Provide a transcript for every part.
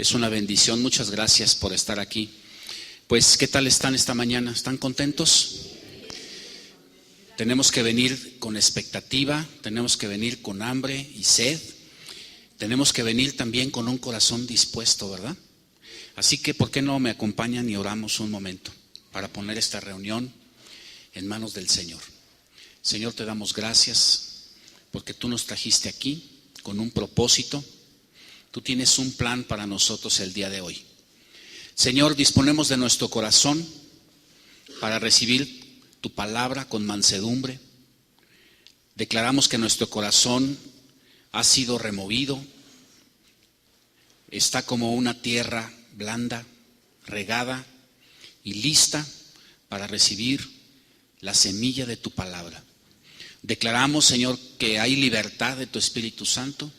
Es una bendición. Muchas gracias por estar aquí. Pues, ¿qué tal están esta mañana? ¿Están contentos? Tenemos que venir con expectativa, tenemos que venir con hambre y sed, tenemos que venir también con un corazón dispuesto, ¿verdad? Así que, ¿por qué no me acompañan y oramos un momento para poner esta reunión en manos del Señor? Señor, te damos gracias porque tú nos trajiste aquí con un propósito. Tú tienes un plan para nosotros el día de hoy. Señor, disponemos de nuestro corazón para recibir tu palabra con mansedumbre. Declaramos que nuestro corazón ha sido removido, está como una tierra blanda, regada y lista para recibir la semilla de tu palabra. Declaramos, Señor, que hay libertad de tu Espíritu Santo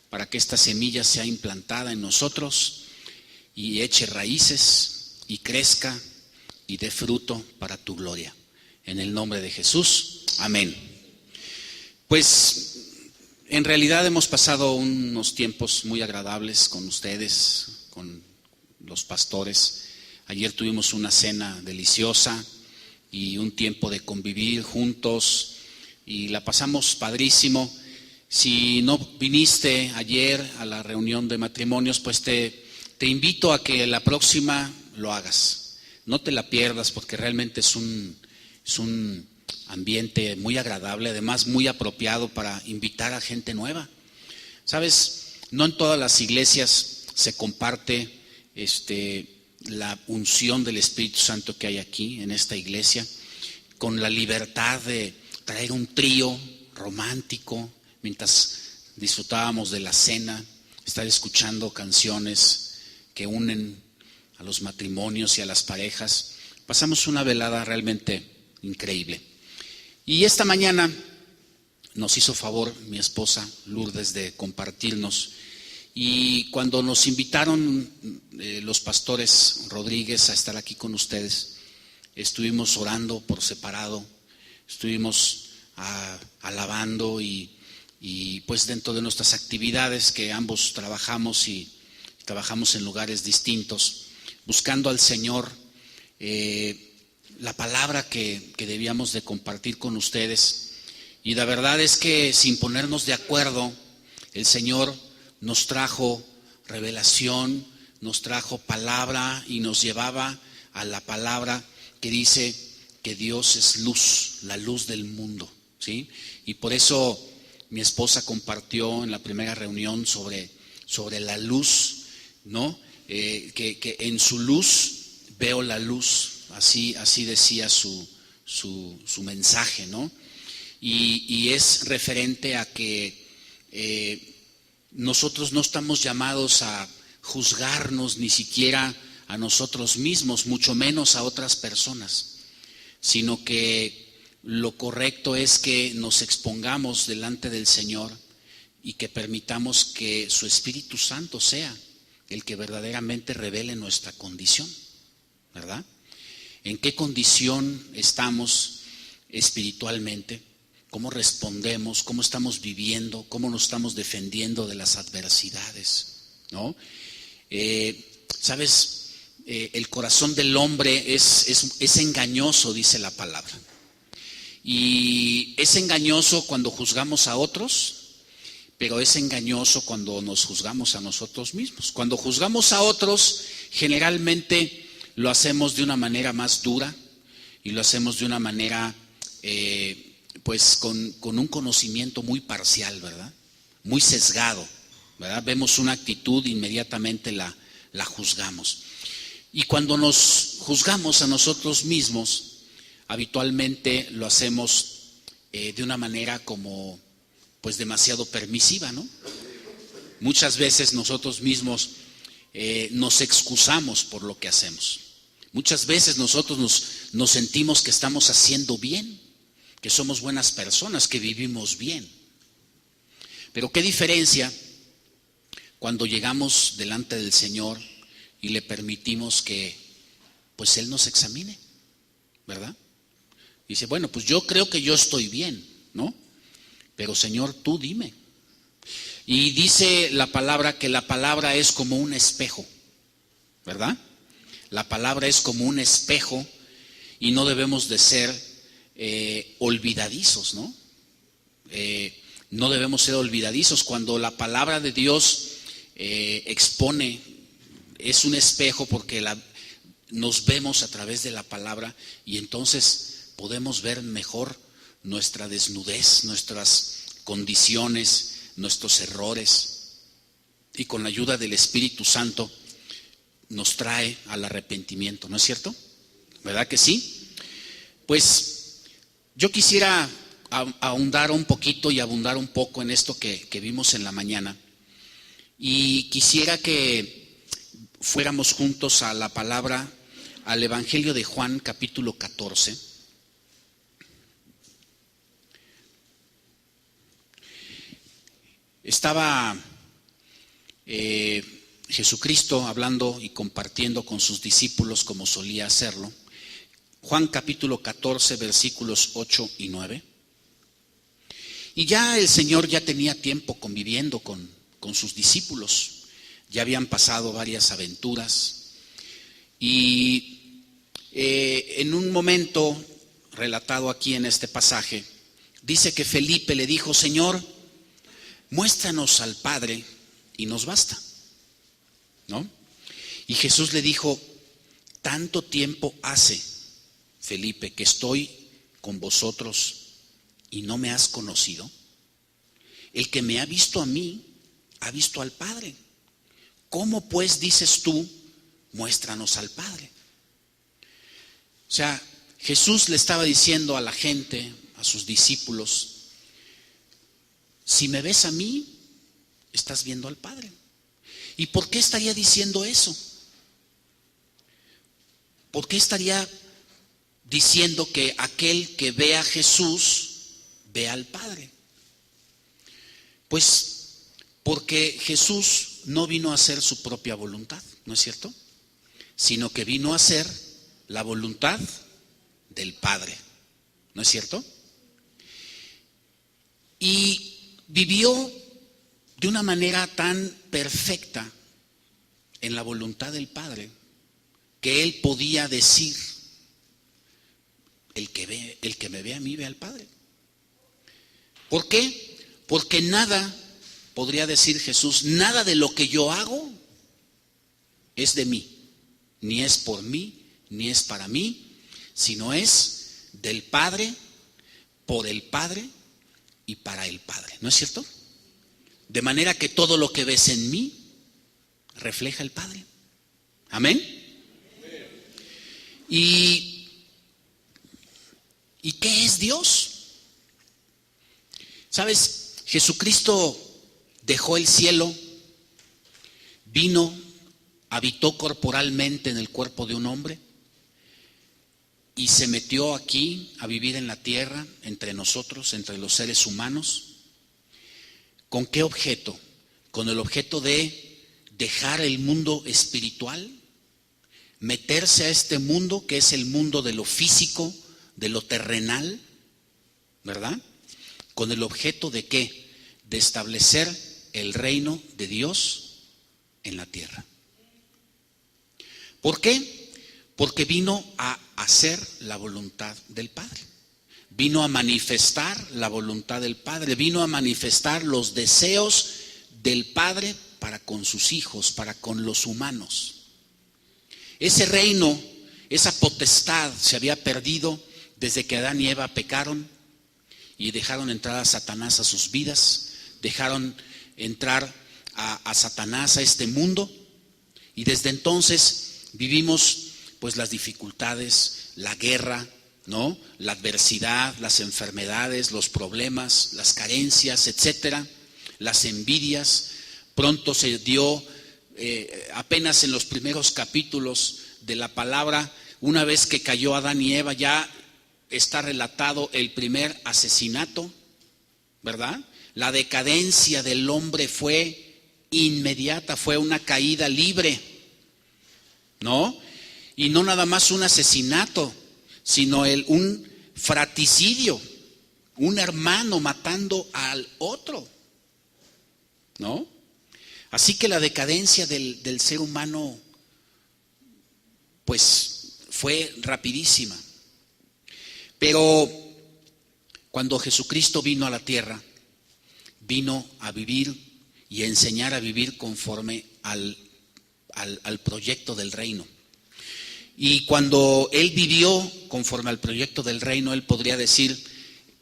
para que esta semilla sea implantada en nosotros y eche raíces y crezca y dé fruto para tu gloria. En el nombre de Jesús, amén. Pues en realidad hemos pasado unos tiempos muy agradables con ustedes, con los pastores. Ayer tuvimos una cena deliciosa y un tiempo de convivir juntos y la pasamos padrísimo. Si no viniste ayer a la reunión de matrimonios, pues te invito a que la próxima lo hagas. No te la pierdas porque realmente es un ambiente muy agradable, además muy apropiado para invitar a gente nueva. ¿Sabes? No en todas las iglesias se comparte la unción del Espíritu Santo que hay aquí en esta iglesia, con la libertad de traer un trío romántico mientras disfrutábamos de la cena, estar escuchando canciones que unen a los matrimonios y a las parejas. Pasamos una velada realmente increíble. Y esta mañana nos hizo favor mi esposa Lourdes de compartirnos. Y cuando nos invitaron los pastores Rodríguez a estar aquí con ustedes, estuvimos orando por separado, estuvimos alabando y pues dentro de nuestras actividades que ambos trabajamos y trabajamos en lugares distintos, buscando al Señor la palabra que debíamos de compartir con ustedes. Y la verdad es que sin ponernos de acuerdo, el Señor nos trajo revelación, nos trajo palabra y nos llevaba a la palabra que dice que Dios es luz, la luz del mundo, ¿sí? Y por eso mi esposa compartió en la primera reunión sobre la luz, ¿no? Que en su luz veo la luz, así decía su mensaje, ¿no? Y es referente a que nosotros no estamos llamados a juzgarnos ni siquiera a nosotros mismos, mucho menos a otras personas, sino que lo correcto es que nos expongamos delante del Señor y que permitamos que su Espíritu Santo sea el que verdaderamente revele nuestra condición, ¿verdad? ¿En qué condición estamos espiritualmente? ¿Cómo respondemos? ¿Cómo estamos viviendo? ¿Cómo nos estamos defendiendo de las adversidades? ¿No? ¿Sabes? El corazón del hombre es engañoso, dice la palabra. Y es engañoso cuando juzgamos a otros, pero es engañoso cuando nos juzgamos a nosotros mismos. Cuando juzgamos a otros, generalmente lo hacemos de una manera más dura y lo hacemos de una manera pues con un conocimiento muy parcial, ¿verdad? Muy sesgado, ¿verdad? Vemos una actitud e inmediatamente la juzgamos. Y cuando nos juzgamos a nosotros mismos, habitualmente lo hacemos de una manera como pues demasiado permisiva, ¿no? Muchas veces nosotros mismos nos excusamos por lo que hacemos. Muchas veces nosotros nos sentimos que estamos haciendo bien, que somos buenas personas, que vivimos bien. Pero qué diferencia cuando llegamos delante del Señor y le permitimos que pues Él nos examine, ¿verdad? Dice, bueno, pues yo creo que yo estoy bien, ¿no? Pero Señor, tú dime. Y dice la palabra que la palabra es como un espejo, ¿verdad? La palabra es como un espejo y no debemos de ser olvidadizos, ¿no? No debemos ser olvidadizos. Cuando la palabra de Dios expone, es un espejo porque nos vemos a través de la palabra y entonces podemos ver mejor nuestra desnudez, nuestras condiciones, nuestros errores, y con la ayuda del Espíritu Santo nos trae al arrepentimiento, ¿no es cierto? ¿Verdad que sí? Pues yo quisiera ahondar un poquito y abundar un poco en esto que vimos en la mañana, y quisiera que fuéramos juntos a la palabra, al Evangelio de Juan, capítulo 14. Estaba Jesucristo hablando y compartiendo con sus discípulos como solía hacerlo. Juan capítulo 14, versículos 8 y 9. Y ya el Señor ya tenía tiempo conviviendo con sus discípulos. Ya habían pasado varias aventuras. Y en un momento relatado aquí en este pasaje, dice que Felipe le dijo: Señor, muéstranos al Padre y nos basta, ¿no? Y Jesús le dijo: tanto tiempo hace, Felipe, que estoy con vosotros y no me has conocido. El que me ha visto a mí, ha visto al Padre. ¿Cómo pues dices tú, muéstranos al Padre? O sea, Jesús le estaba diciendo a la gente, a sus discípulos: si me ves a mí, estás viendo al Padre. ¿Y por qué estaría diciendo eso? ¿Por qué estaría diciendo que aquel que ve a Jesús ve al Padre? Pues porque Jesús no vino a hacer su propia voluntad, ¿no es cierto? Sino que vino a hacer la voluntad del Padre, ¿no es cierto? Y vivió de una manera tan perfecta en la voluntad del Padre que él podía decir: el que me ve a mí ve al Padre. ¿Por qué? Porque nada, podría decir Jesús, nada de lo que yo hago es de mí, ni es por mí, ni es para mí, sino es del Padre, por el Padre y para el Padre, ¿no es cierto? De manera que todo lo que ves en mí refleja el Padre. ¿Amén? ¿Y qué es Dios? ¿Sabes? Jesucristo dejó el cielo, vino, habitó corporalmente en el cuerpo de un hombre y se metió aquí a vivir en la tierra, entre nosotros, entre los seres humanos. ¿Con qué objeto? Con el objeto de dejar el mundo espiritual, meterse a este mundo que es el mundo de lo físico, de lo terrenal, ¿verdad? ¿Con el objeto de qué? De establecer el reino de Dios en la tierra. ¿Por qué? Porque vino a hacer la voluntad del Padre. Vino a manifestar la voluntad del Padre, vino a manifestar los deseos del Padre para con sus hijos, para con los humanos. Ese reino, esa potestad se había perdido desde que Adán y Eva pecaron y dejaron entrar a Satanás a sus vidas, dejaron entrar a Satanás a este mundo, y desde entonces vivimos pues las dificultades, la guerra, ¿no? La adversidad, las enfermedades, los problemas, las carencias, etcétera, las envidias. Pronto se dio, apenas en los primeros capítulos de la palabra, una vez que cayó Adán y Eva, ya está relatado el primer asesinato, ¿verdad? La decadencia del hombre fue inmediata, fue una caída libre, ¿no? Y no nada más un asesinato, sino un fratricidio, un hermano matando al otro. ¿no? Así que la decadencia del ser humano, pues, fue rapidísima. Pero cuando Jesucristo vino a la tierra, vino a vivir y a enseñar a vivir conforme al proyecto del reino. Y cuando Él vivió conforme al proyecto del reino, Él podría decir: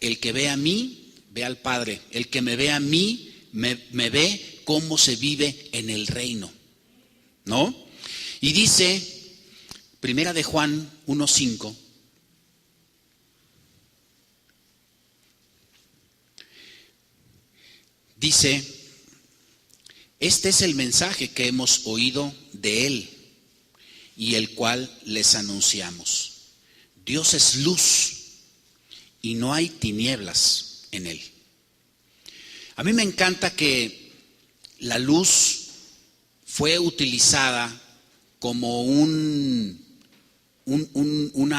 el que ve a mí, ve al Padre. El que me ve a mí, me ve cómo se vive en el reino, ¿no? Y dice, Primera de Juan 1:5, dice: este es el mensaje que hemos oído de Él y el cual les anunciamos. Dios es luz y no hay tinieblas en Él. A mí me encanta que la luz fue utilizada como una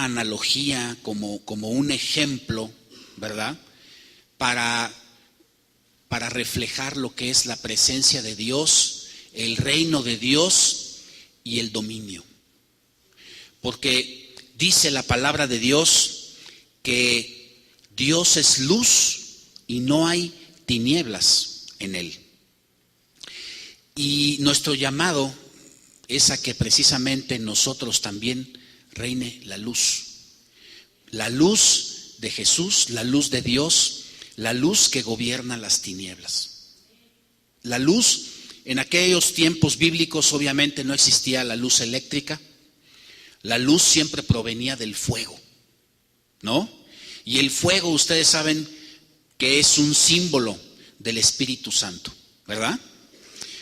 analogía, como un ejemplo, ¿verdad? Para reflejar lo que es la presencia de Dios, el reino de Dios y el dominio. Porque dice la palabra de Dios que Dios es luz y no hay tinieblas en Él. Y nuestro llamado es a que precisamente nosotros también reine la luz. La luz de Jesús, la luz de Dios, la luz que gobierna las tinieblas. La luz, en aquellos tiempos bíblicos obviamente no existía la luz eléctrica. La luz siempre provenía del fuego, ¿no? Y el fuego, ustedes saben que es un símbolo del Espíritu Santo, ¿verdad?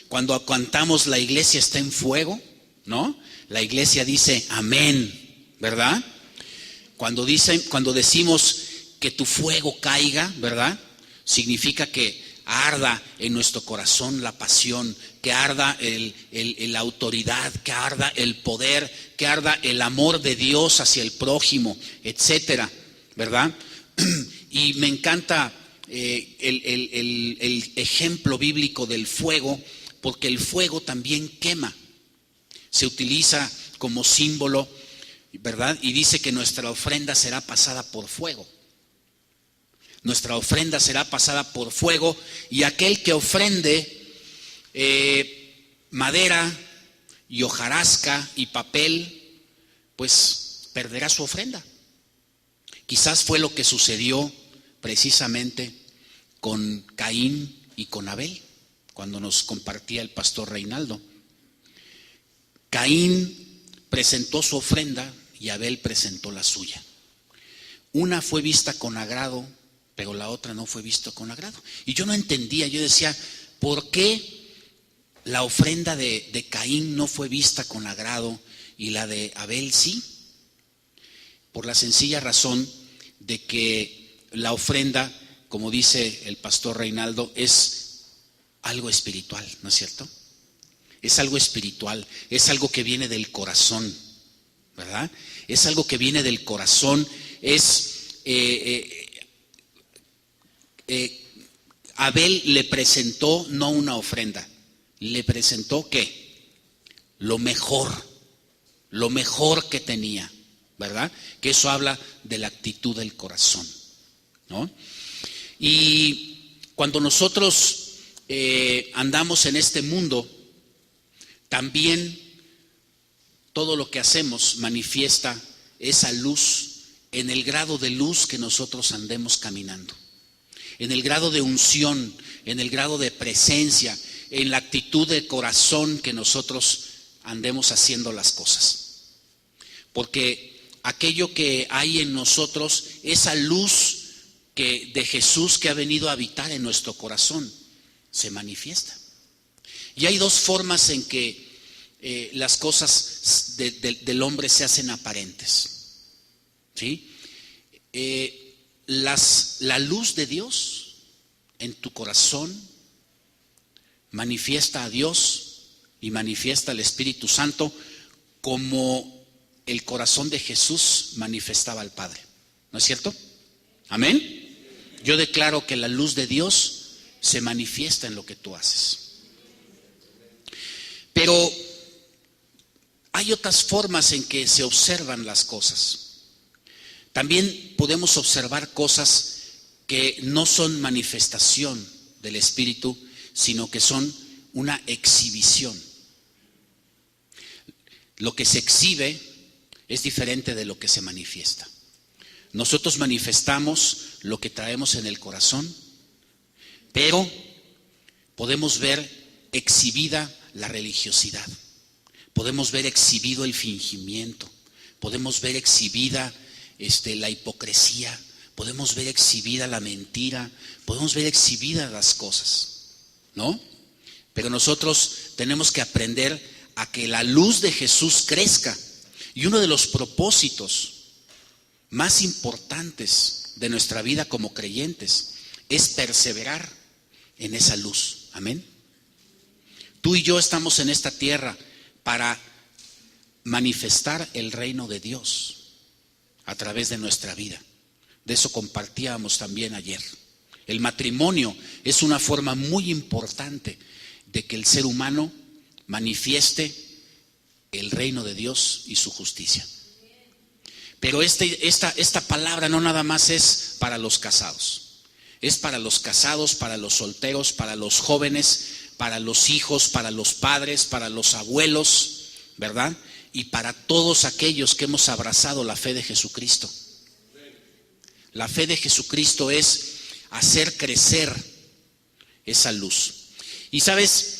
Cuando cantamos la iglesia está en fuego, ¿no? La iglesia dice amén, ¿verdad? Cuando decimos que tu fuego caiga, ¿verdad? Significa que arda en nuestro corazón la pasión, que arda la autoridad, que arda el poder, que arda el amor de Dios hacia el prójimo, etcétera, ¿verdad? Y me encanta el ejemplo bíblico del fuego, porque el fuego también quema. Se utiliza como símbolo, ¿verdad? Y dice que nuestra ofrenda será pasada por fuego. Nuestra ofrenda será pasada por fuego, y aquel que ofrende madera y hojarasca y papel, pues perderá su ofrenda. Quizás fue lo que sucedió precisamente con Caín y con Abel, cuando nos compartía el pastor Reinaldo. Caín presentó su ofrenda y Abel presentó la suya. Una fue vista con agrado, pero la otra no fue vista con agrado. Y yo no entendía, yo decía, ¿por qué la ofrenda de Caín no fue vista con agrado y la de Abel sí? Por la sencilla razón de que la ofrenda, como dice el pastor Reinaldo, es algo espiritual, ¿no es cierto? Es algo espiritual, es algo que viene del corazón, ¿verdad? Es algo que viene del corazón, Abel le presentó no una ofrenda, le presentó ¿qué? Lo mejor que tenía, ¿verdad? Que eso habla de la actitud del corazón, ¿no? Y cuando nosotros andamos en este mundo, también todo lo que hacemos manifiesta esa luz en el grado de luz que nosotros andemos caminando, en el grado de unción, en el grado de presencia, en la actitud de corazón que nosotros andemos haciendo las cosas. Porque aquello que hay en nosotros, esa luz de Jesús que ha venido a habitar en nuestro corazón, se manifiesta. Y hay dos formas en que las cosas del hombre se hacen aparentes, ¿sí? La luz de Dios en tu corazón manifiesta a Dios y manifiesta al Espíritu Santo, como el corazón de Jesús manifestaba al Padre, ¿no es cierto? Amén. Yo declaro que la luz de Dios se manifiesta en lo que tú haces. Pero hay otras formas en que se observan las cosas. También podemos observar cosas que no son manifestación del Espíritu, sino que son una exhibición. Lo que se exhibe es diferente de lo que se manifiesta. Nosotros manifestamos lo que traemos en el corazón, pero podemos ver exhibida la religiosidad, podemos ver exhibido el fingimiento, podemos ver exhibida la hipocresía, podemos ver exhibida la mentira, podemos ver exhibidas las cosas, ¿no? Pero nosotros tenemos que aprender a que la luz de Jesús crezca. Y uno de los propósitos más importantes de nuestra vida como creyentes es perseverar en esa luz. Amén. Tú y yo estamos en esta tierra para manifestar el reino de Dios a través de nuestra vida. De eso compartíamos también ayer. El matrimonio es una forma muy importante de que el ser humano manifieste el reino de Dios y su justicia. Pero esta palabra no nada más es para los casados. Es para los casados, para los solteros, para los jóvenes, para los hijos, para los padres, para los abuelos, ¿verdad? Y para todos aquellos que hemos abrazado la fe de Jesucristo. La fe de Jesucristo es hacer crecer esa luz. Y sabes,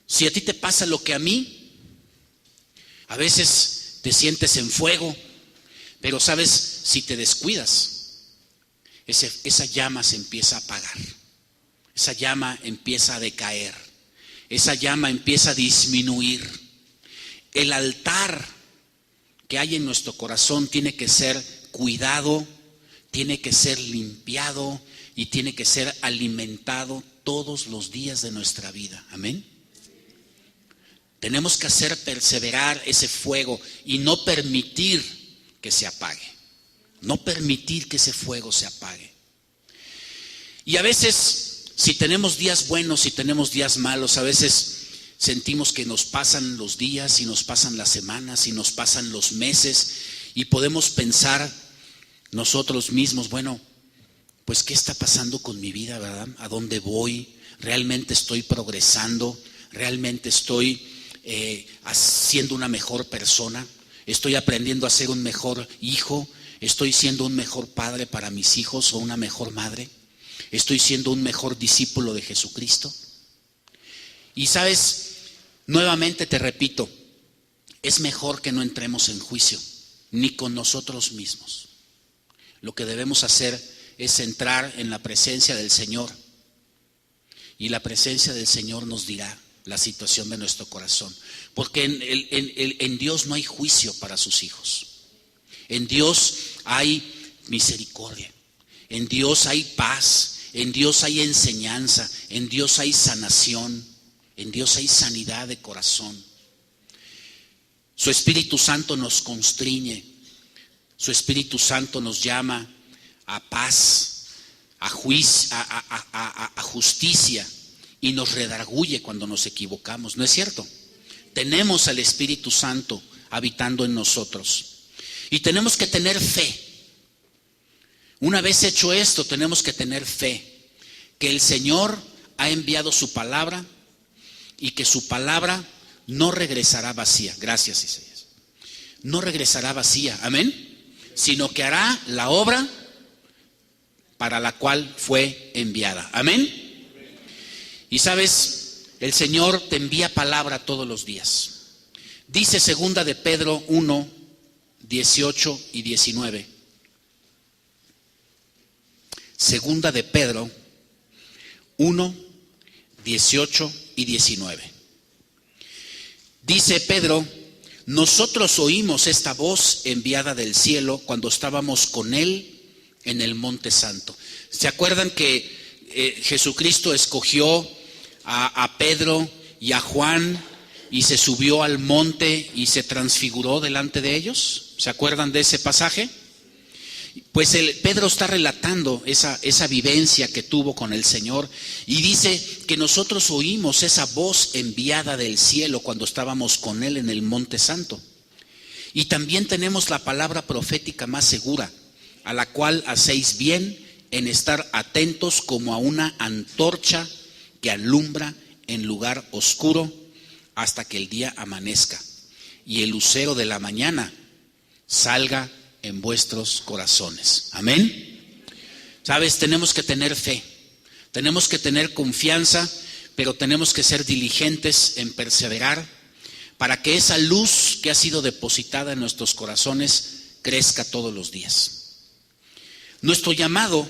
si a ti te pasa lo que a mí, a veces te sientes en fuego, pero sabes, si te descuidas, esa llama se empieza a apagar, esa llama empieza a decaer, esa llama empieza a disminuir. El altar que hay en nuestro corazón tiene que ser cuidado, tiene que ser limpiado y tiene que ser alimentado todos los días de nuestra vida. Amén. Tenemos que hacer perseverar ese fuego y no permitir que se apague. No permitir que ese fuego se apague. Y a veces, si tenemos días buenos, si tenemos días malos, a veces sentimos que nos pasan los días y nos pasan las semanas y nos pasan los meses y podemos pensar nosotros mismos, bueno, pues ¿qué está pasando con mi vida, verdad? ¿A dónde voy? ¿Realmente estoy progresando? ¿Realmente estoy siendo una mejor persona? ¿Estoy aprendiendo a ser un mejor hijo? ¿Estoy siendo un mejor padre para mis hijos o una mejor madre? ¿Estoy siendo un mejor discípulo de Jesucristo? Y sabes, nuevamente te repito, es mejor que no entremos en juicio, ni con nosotros mismos. Lo que debemos hacer es entrar en la presencia del Señor. Y la presencia del Señor nos dirá la situación de nuestro corazón. Porque en Dios no hay juicio para sus hijos. En Dios hay misericordia. En Dios hay paz. En Dios hay enseñanza. En Dios hay sanación. En Dios hay sanidad de corazón. Su Espíritu Santo nos constriñe. Su Espíritu Santo nos llama a paz, a justicia y nos redarguye cuando nos equivocamos. ¿No es cierto? Tenemos al Espíritu Santo habitando en nosotros y tenemos que tener fe. Una vez hecho esto, tenemos que tener fe que el Señor ha enviado su palabra y que su palabra no regresará vacía. Gracias, Isaías. No regresará vacía, amén, sino que hará la obra para la cual fue enviada. Amén. Y sabes, el Señor te envía palabra todos los días. Dice segunda de Pedro 1, 18 y 19. Segunda de Pedro 1, 18 y 19. Dice Pedro: nosotros oímos esta voz enviada del cielo cuando estábamos con Él en el Monte Santo. ¿Se acuerdan que Jesucristo escogió a Pedro y a Juan y se subió al monte y se transfiguró delante de ellos? ¿Se acuerdan de ese pasaje? Pues Pedro está relatando esa vivencia que tuvo con el Señor y dice que nosotros oímos esa voz enviada del cielo cuando estábamos con Él en el Monte Santo. Y también tenemos la palabra profética más segura, a la cual hacéis bien en estar atentos como a una antorcha que alumbra en lugar oscuro hasta que el día amanezca y el lucero de la mañana salga en vuestros corazones. Amén. Sabes, tenemos que tener fe, tenemos que tener confianza, pero tenemos que ser diligentes en perseverar para que esa luz que ha sido depositada en nuestros corazones crezca todos los días. Nuestro llamado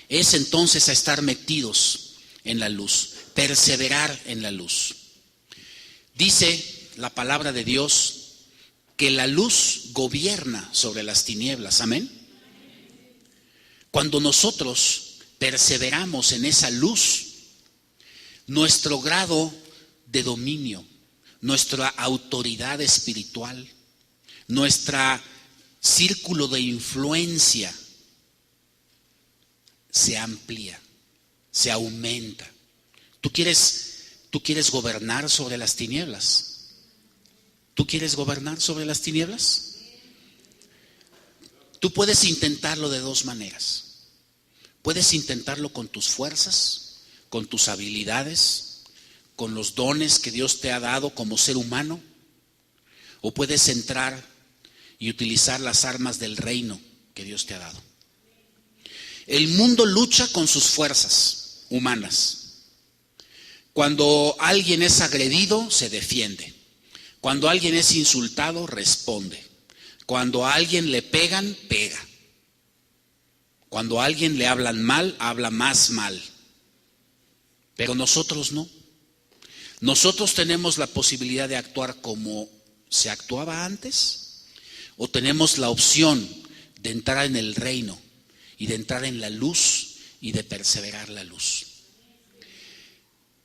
es entonces a estar metidos en la luz, perseverar en la luz. Dice la palabra de Dios que la luz gobierna sobre las tinieblas. Amén. Cuando nosotros perseveramos en esa luz, nuestro grado de dominio, nuestra autoridad espiritual, nuestro círculo de influencia se amplía, se aumenta. ¿Tú quieres gobernar sobre las tinieblas? ¿Tú quieres gobernar sobre las tinieblas? Tú puedes intentarlo de dos maneras. Puedes intentarlo con tus fuerzas, con tus habilidades, con los dones que Dios te ha dado como ser humano, o puedes entrar y utilizar las armas del reino que Dios te ha dado. El mundo lucha con sus fuerzas humanas. Cuando alguien es agredido, se defiende. Cuando alguien es insultado, responde. Cuando a alguien le pegan, pega. Cuando a alguien le hablan mal, habla más mal. Pero nosotros no. Nosotros tenemos la posibilidad de actuar como se actuaba antes, o tenemos la opción de entrar en el reino y de entrar en la luz y de perseverar la luz.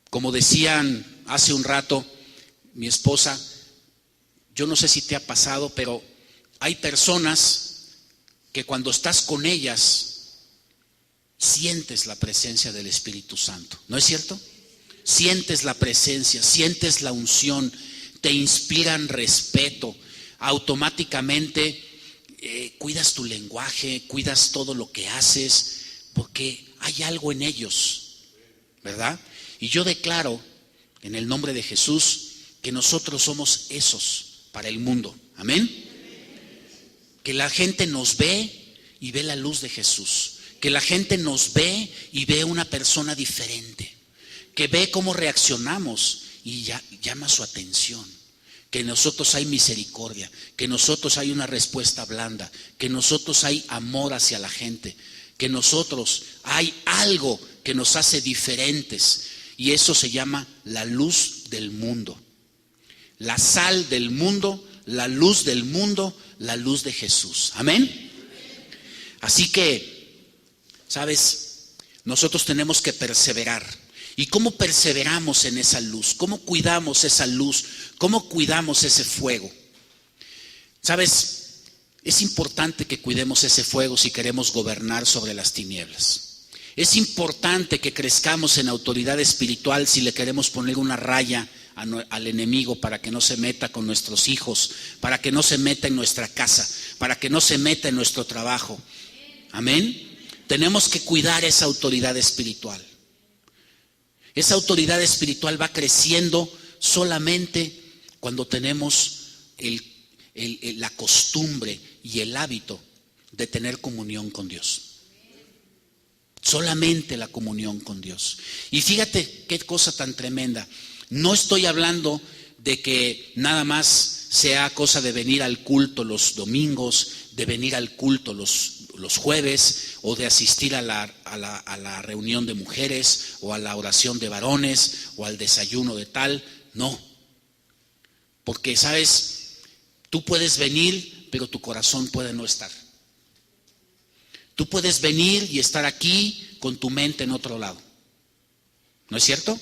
Como decían hace un rato mi esposa, yo no sé si te ha pasado, pero hay personas que cuando estás con ellas sientes la presencia del Espíritu Santo, ¿no es cierto? Sientes la presencia, sientes la unción, te inspiran respeto, automáticamente cuidas tu lenguaje, cuidas todo lo que haces, porque hay algo en ellos, ¿verdad? Y yo declaro en el nombre de Jesús que nosotros somos esos para el mundo. Amén. Que la gente nos ve y ve la luz de Jesús. Que la gente nos ve y ve una persona diferente. Que ve cómo reaccionamos y llama su atención. Que en nosotros hay misericordia. Que en nosotros hay una respuesta blanda. Que en nosotros hay amor hacia la gente. Que en nosotros hay algo que nos hace diferentes. Y eso se llama la luz del mundo. La sal del mundo, la luz del mundo, la luz de Jesús. Amén. Así que, ¿sabes? Nosotros tenemos que perseverar. ¿Y cómo perseveramos en esa luz? ¿Cómo cuidamos esa luz? ¿Cómo cuidamos ese fuego? ¿Sabes? Es importante que cuidemos ese fuego si queremos gobernar sobre las tinieblas. Es importante que crezcamos en autoridad espiritual si le queremos poner una raya al enemigo para que no se meta con nuestros hijos, para que no se meta en nuestra casa, para que no se meta en nuestro trabajo. Amén. Tenemos que cuidar esa autoridad espiritual. Esa autoridad espiritual va creciendo solamente cuando tenemos la costumbre y el hábito de tener comunión con Dios. Solamente la comunión con Dios. Y fíjate qué cosa tan tremenda. No estoy hablando de que nada más sea cosa de venir al culto los domingos, de venir al culto los jueves, o de asistir a la reunión de mujeres, o a la oración de varones, o al desayuno de tal. No. Porque, ¿sabes? Tú puedes venir, pero tu corazón puede no estar. Tú puedes venir y estar aquí con tu mente en otro lado. ¿No es cierto?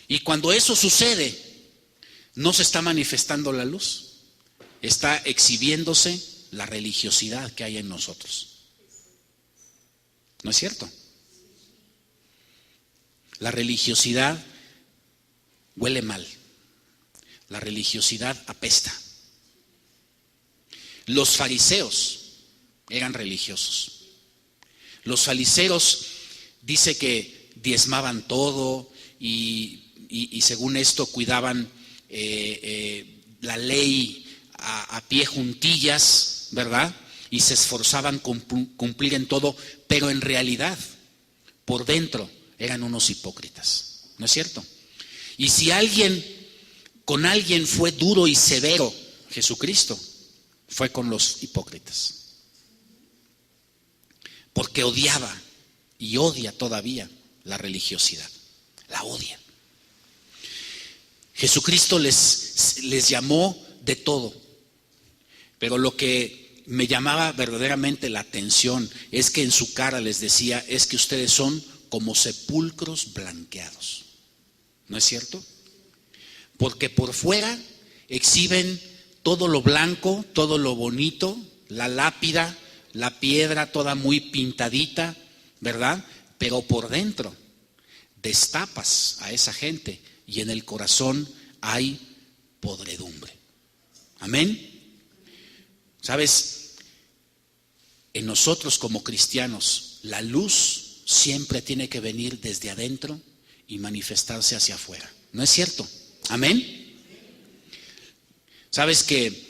Y cuando eso sucede, no se está manifestando la luz. está exhibiéndose la religiosidad que hay en nosotros. ¿No es cierto? La religiosidad huele mal. La religiosidad apesta. Los fariseos eran religiosos. Los fariseos dice que diezmaban todo y según esto cuidaban la ley a pie juntillas, ¿verdad? Y se esforzaban cumplir en todo, pero en realidad, por dentro, eran unos hipócritas. ¿No es cierto? Y si con alguien fue duro y severo, Jesucristo, fue con los hipócritas. Porque odiaba y odia todavía la religiosidad. La odia. Jesucristo les llamó de todo. Pero lo que me llamaba verdaderamente la atención es que en su cara les decía, es que ustedes son como sepulcros blanqueados. ¿No es cierto? Porque por fuera exhiben todo lo blanco, todo lo bonito, la lápida, la piedra toda muy pintadita, ¿verdad? Pero por dentro destapas a esa gente y en el corazón hay podredumbre. Amén. ¿Sabes? En nosotros como cristianos, la luz siempre tiene que venir desde adentro y manifestarse hacia afuera. ¿No es cierto? Amén. Sabes que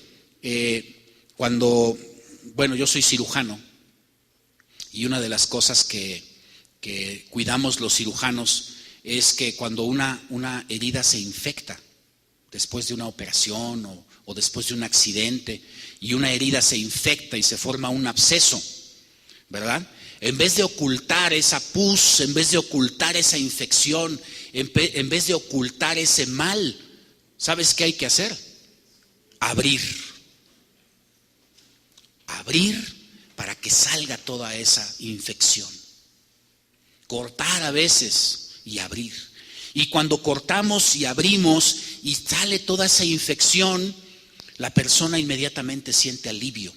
yo soy cirujano y una de las cosas que cuidamos los cirujanos es que cuando una herida se infecta después de una operación o después de un accidente y una herida se infecta y se forma un absceso, ¿verdad? En vez de ocultar esa pus, en vez de ocultar esa infección, en vez de ocultar ese mal, ¿sabes qué hay que hacer? Abrir para que salga toda esa infección. Cortar a veces y abrir. Y cuando cortamos y abrimos y sale toda esa infección, la persona inmediatamente siente alivio,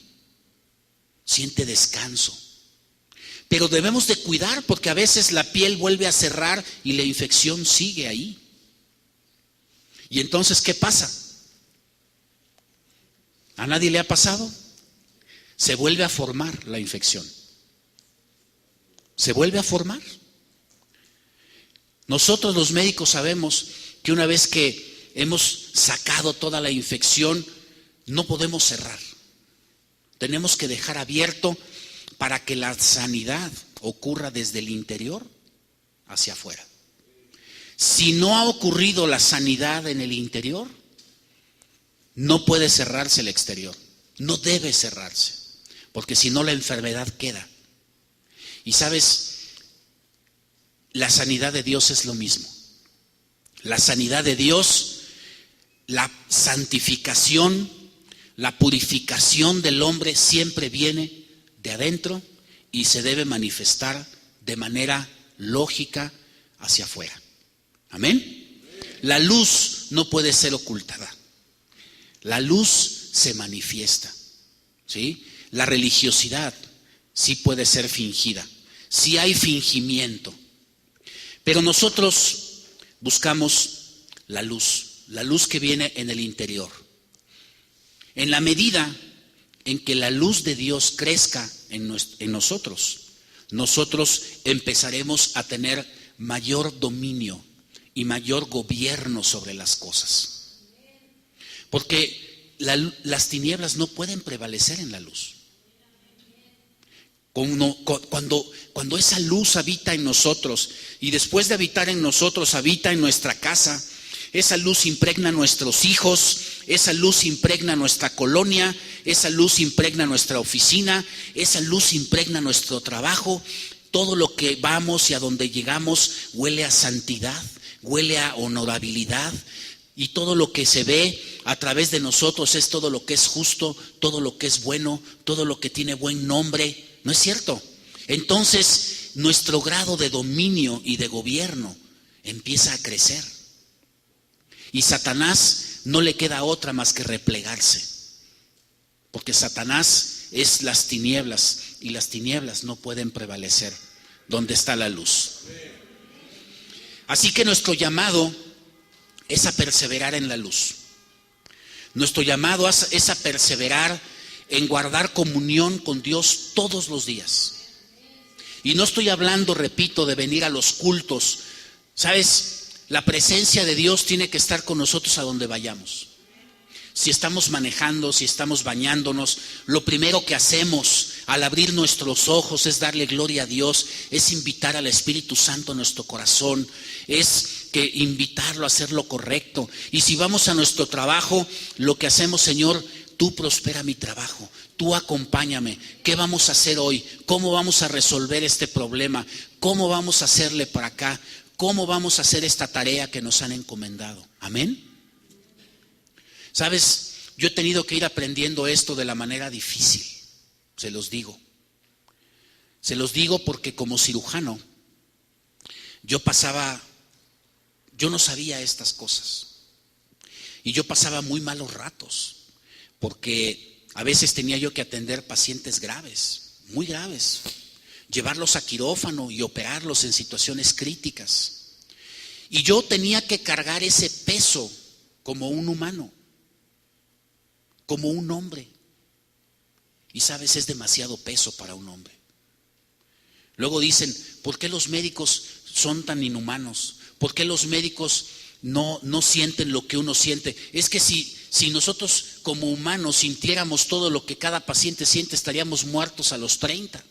siente descanso. Pero debemos de cuidar porque a veces la piel vuelve a cerrar y la infección sigue ahí. Y entonces, ¿qué pasa? ¿A nadie le ha pasado? Se vuelve a formar la infección. Se vuelve a formar. Nosotros los médicos sabemos que una vez que hemos sacado toda la infección, no podemos cerrar. Tenemos que dejar abierto para que la sanidad ocurra desde el interior hacia afuera. Si no ha ocurrido la sanidad en el interior, no puede cerrarse el exterior. No debe cerrarse, porque si no la enfermedad queda. Y sabes, la sanidad de Dios es lo mismo. La sanidad de Dios, la santificación, la purificación del hombre siempre viene de adentro y se debe manifestar de manera lógica hacia afuera. Amén. La luz no puede ser ocultada. La luz se manifiesta, ¿sí? La religiosidad sí puede ser fingida. Sí hay fingimiento. Pero nosotros buscamos la luz que viene en el interior. En la medida en que la luz de Dios crezca en nosotros, nosotros empezaremos a tener mayor dominio y mayor gobierno sobre las cosas. Porque las tinieblas no pueden prevalecer en la luz. Cuando esa luz habita en nosotros y después de habitar en nosotros habita en nuestra casa, esa luz impregna a nuestros hijos, esa luz impregna a nuestra colonia, esa luz impregna a nuestra oficina, esa luz impregna a nuestro trabajo. Todo lo que vamos y a donde llegamos huele a santidad, huele a honorabilidad, y todo lo que se ve a través de nosotros es todo lo que es justo, todo lo que es bueno, todo lo que tiene buen nombre. ¿No es cierto? Entonces nuestro grado de dominio y de gobierno empieza a crecer. Y Satanás no le queda otra más que replegarse. porque Satanás es las tinieblas y las tinieblas no pueden prevalecer donde está la luz. Así que nuestro llamado es a perseverar en la luz. Nuestro llamado es a perseverar en guardar comunión con Dios todos los días. Y no estoy hablando, repito, de venir a los cultos. ¿Sabes? La presencia de Dios tiene que estar con nosotros a donde vayamos. Si estamos manejando, si estamos bañándonos, lo primero que hacemos al abrir nuestros ojos es darle gloria a Dios, es invitar al Espíritu Santo a nuestro corazón, es que invitarlo a hacer lo correcto. Y si vamos a nuestro trabajo, lo que hacemos: Señor, tú prospera mi trabajo, tú acompáñame. ¿Qué vamos a hacer hoy? ¿Cómo vamos a resolver este problema? ¿Cómo vamos a hacerle para acá? ¿Cómo vamos a hacer esta tarea que nos han encomendado? Amén. ¿Sabes? Yo he tenido que ir aprendiendo esto de la manera difícil, se los digo. Se los digo porque como cirujano, yo no sabía estas cosas. Y yo pasaba muy malos ratos, porque a veces tenía yo que atender pacientes graves, muy graves, llevarlos a quirófano y operarlos en situaciones críticas. Y yo tenía que cargar ese peso como un humano, como un hombre. Y sabes, es demasiado peso para un hombre. Luego dicen, ¿por qué los médicos son tan inhumanos? ¿Por qué los médicos no sienten lo que uno siente? Es que si nosotros como humanos sintiéramos todo lo que cada paciente siente, estaríamos muertos a los 30.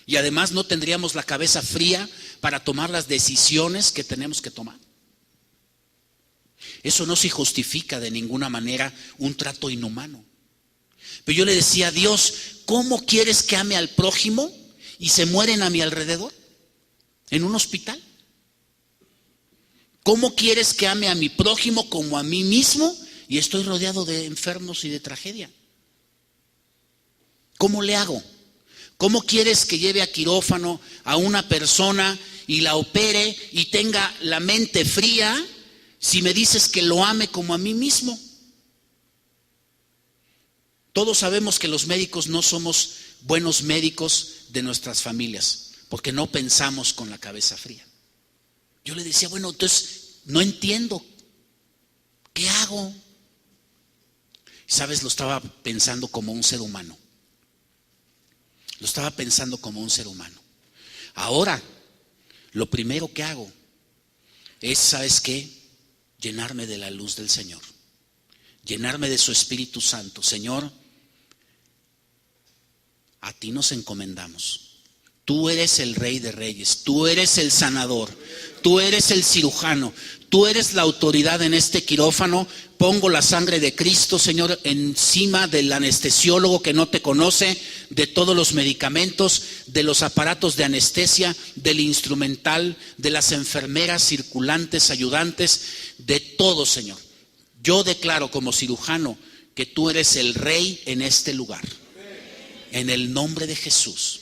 Y además no tendríamos la cabeza fría para tomar las decisiones que tenemos que tomar. Eso no se justifica de ninguna manera un trato inhumano. Pero yo le decía a Dios, ¿cómo quieres que ame al prójimo y se mueren a mi alrededor? ¿En un hospital? ¿Cómo quieres que ame a mi prójimo como a mí mismo y estoy rodeado de enfermos y de tragedia? ¿Cómo le hago? ¿Cómo quieres que lleve a quirófano a una persona y la opere y tenga la mente fría si me dices que lo ame como a mí mismo? Todos sabemos que los médicos no somos buenos médicos de nuestras familias, porque no pensamos con la cabeza fría. Yo le decía, bueno, entonces no entiendo, ¿qué hago? ¿Sabes? Lo estaba pensando como un ser humano. Lo estaba pensando como un ser humano. Ahora, lo primero que hago es, ¿sabes qué? Llenarme de la luz del Señor. Llenarme de su Espíritu Santo. Señor, a ti nos encomendamos. Tú eres el Rey de Reyes. Tú eres el sanador. Tú eres el cirujano. Tú eres la autoridad en este quirófano. Pongo la sangre de Cristo, Señor, encima del anestesiólogo que no te conoce, de todos los medicamentos, de los aparatos de anestesia, del instrumental, de las enfermeras circulantes, ayudantes, de todo, Señor. Yo declaro como cirujano que tú eres el Rey en este lugar. En el nombre de Jesús.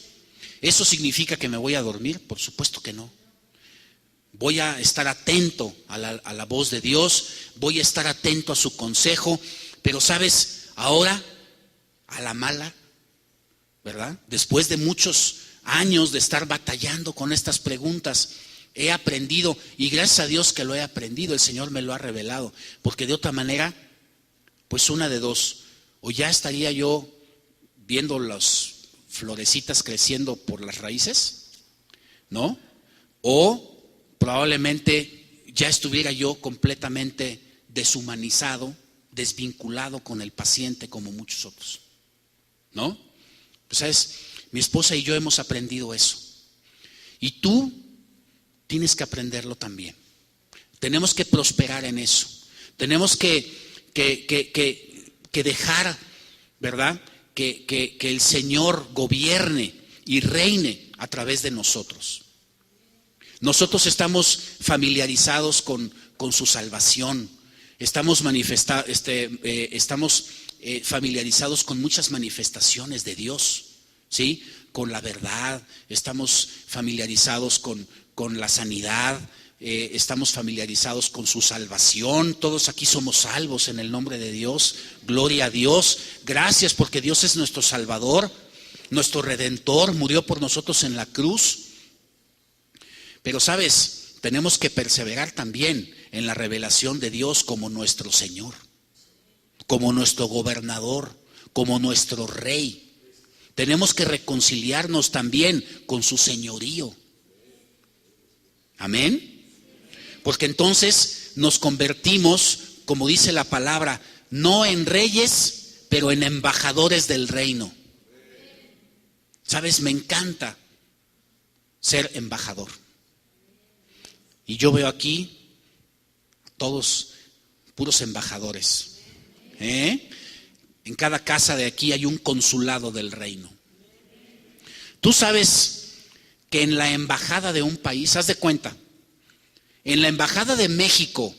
¿Eso significa que me voy a dormir? Por supuesto que no. Voy a estar atento a la voz de Dios, voy a estar atento a su consejo, pero sabes, ahora a la mala, ¿verdad? Después de muchos años de estar batallando con estas preguntas, he aprendido, y gracias a Dios que lo he aprendido, el Señor me lo ha revelado, porque de otra manera, pues una de dos, o ya estaría yo viendo las florecitas creciendo por las raíces, ¿no? O probablemente ya estuviera yo completamente deshumanizado, desvinculado con el paciente como muchos otros, ¿no? Pues sabes, mi esposa y yo hemos aprendido eso. Y tú tienes que aprenderlo también. Tenemos que prosperar en eso. Tenemos que dejar, ¿verdad? Que el Señor gobierne y reine a través de nosotros. Nosotros estamos familiarizados con su salvación. Estamos familiarizados con muchas manifestaciones de Dios, ¿sí? Con la verdad. Estamos familiarizados con la sanidad, estamos familiarizados con su salvación. Todos aquí somos salvos en el nombre de Dios. Gloria a Dios. Gracias porque Dios es nuestro Salvador, nuestro Redentor, murió por nosotros en la cruz. Pero sabes, tenemos que perseverar también en la revelación de Dios como nuestro Señor, como nuestro gobernador, como nuestro Rey. Tenemos que reconciliarnos también con su señorío. Amén. Porque entonces nos convertimos, como dice la palabra, no en reyes, pero en embajadores del reino. ¿Sabes? Me encanta ser embajador. Y yo veo aquí todos puros embajadores. En cada casa de aquí hay un consulado del reino. Tú sabes que en la embajada de un país, haz de cuenta, en la embajada de México,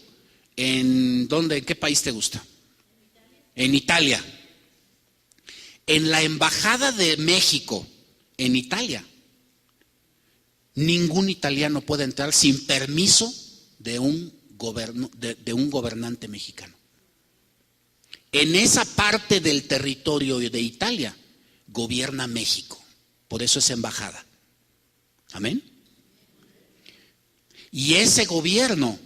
¿en qué país te gusta? En Italia. En la embajada de México, en Italia, ningún italiano puede entrar sin permiso de un gobernante mexicano. En esa parte del territorio de Italia gobierna México, por eso es embajada. Amén. Y ese gobierno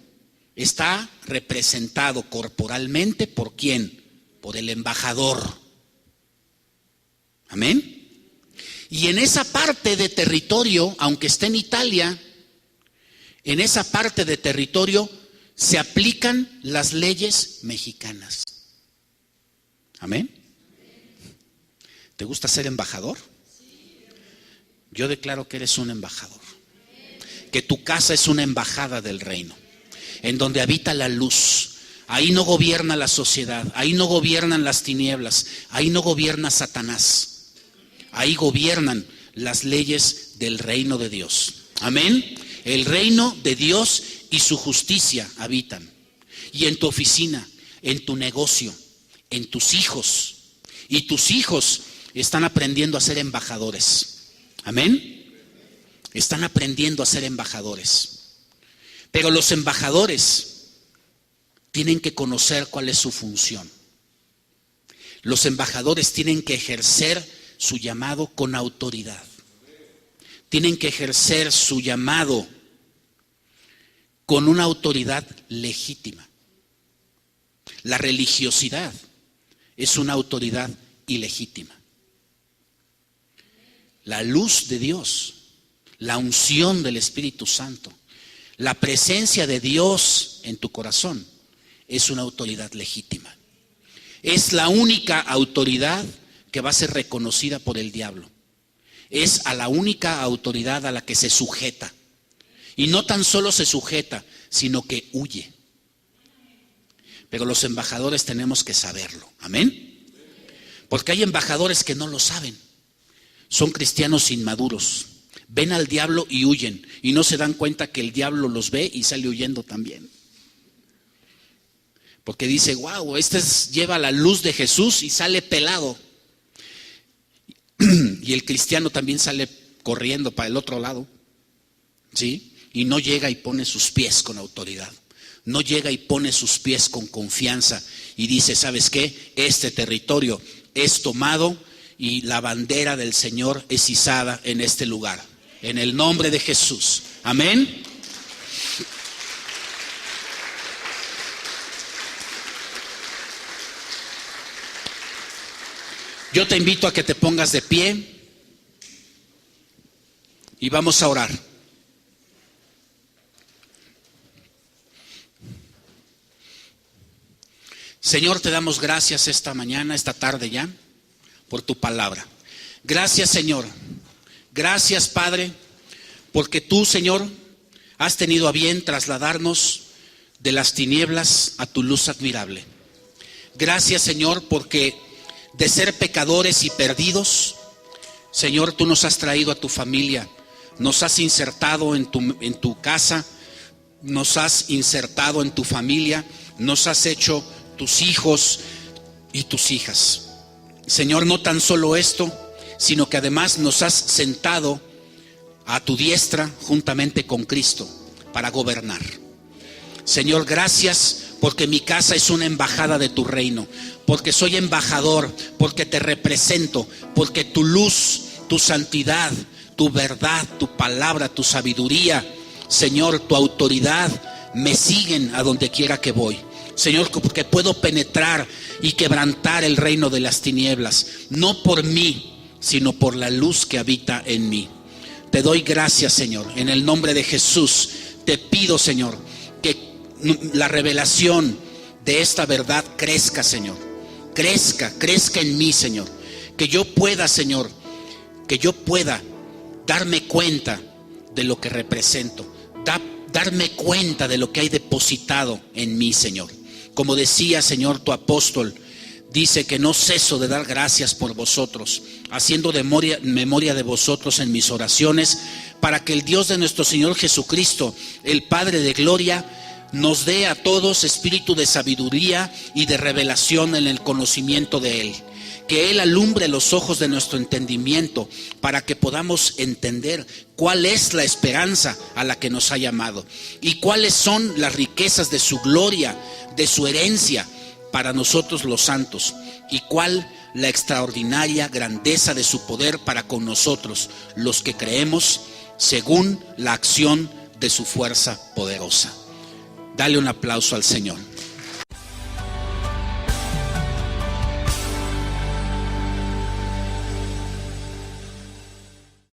está representado corporalmente ¿por quién? Por el embajador. Amén. Y en esa parte de territorio, aunque esté en Italia, en esa parte de territorio se aplican las leyes mexicanas. Amén. ¿Te gusta ser embajador? Yo declaro que eres un embajador. Que tu casa es una embajada del reino, en donde habita la luz. Ahí no gobierna la sociedad, ahí no gobiernan las tinieblas, ahí no gobierna Satanás. Ahí gobiernan las leyes del reino de Dios. Amén. El reino de Dios y su justicia habitan. Y en tu oficina, en tu negocio, en tus hijos. Y tus hijos están aprendiendo a ser embajadores. Amén. Están aprendiendo a ser embajadores. Pero los embajadores tienen que conocer cuál es su función. Los embajadores tienen que ejercer su llamado con autoridad. Tienen que ejercer su llamado con una autoridad legítima. La religiosidad es una autoridad ilegítima. La luz de Dios, la unción del Espíritu Santo, la presencia de Dios en tu corazón es una autoridad legítima. Es la única autoridad que va a ser reconocida por el diablo. Es a la única autoridad a la que se sujeta. Y no tan solo se sujeta, sino que huye. Pero los embajadores tenemos que saberlo. Amén. Porque hay embajadores que no lo saben. Son cristianos inmaduros. Ven al diablo y huyen. Y no se dan cuenta que el diablo los ve y sale huyendo también. Porque dice, wow, lleva la luz de Jesús y sale pelado. Y el cristiano también sale corriendo para el otro lado. ¿Sí? Y no llega y pone sus pies con autoridad. No llega y pone sus pies con confianza. Y dice, ¿sabes qué? Este territorio es tomado y la bandera del Señor es izada en este lugar. En el nombre de Jesús. Amén. Yo te invito a que te pongas de pie y vamos a orar. Señor, te damos gracias esta mañana, esta tarde ya, por tu palabra. Gracias, Señor. Gracias, Padre, porque tú, Señor, has tenido a bien trasladarnos de las tinieblas a tu luz admirable. Gracias, Señor, porque de ser pecadores y perdidos, Señor, tú nos has traído a tu familia, nos has insertado en tu casa, nos has insertado en tu familia, nos has hecho tus hijos y tus hijas. Señor, no tan solo esto, sino que además nos has sentado a tu diestra juntamente con Cristo, para gobernar. Señor, gracias porque mi casa es una embajada de tu reino, porque soy embajador, porque te represento, porque tu luz, tu santidad, tu verdad, tu palabra, tu sabiduría, Señor, tu autoridad me siguen a donde quiera que voy. Señor, porque puedo penetrar y quebrantar el reino de las tinieblas, no por mí, sino por la luz que habita en mí. Te doy gracias, Señor, en el nombre de Jesús. Te pido, Señor, que la revelación de esta verdad crezca, Señor. Crezca en mí, Señor. Que yo pueda, Señor, que yo pueda darme cuenta de lo que represento, darme cuenta de lo que hay depositado en mí, Señor. Como decía, Señor, tu apóstol, dice que no ceso de dar gracias por vosotros, haciendo memoria de vosotros en mis oraciones, para que el Dios de nuestro Señor Jesucristo, el Padre de gloria, nos dé a todos espíritu de sabiduría y de revelación en el conocimiento de Él. Que Él alumbre los ojos de nuestro entendimiento para que podamos entender cuál es la esperanza a la que nos ha llamado y cuáles son las riquezas de su gloria, de su herencia para nosotros los santos, y cuál la extraordinaria grandeza de su poder para con nosotros, los que creemos, según la acción de su fuerza poderosa. Dale un aplauso al Señor.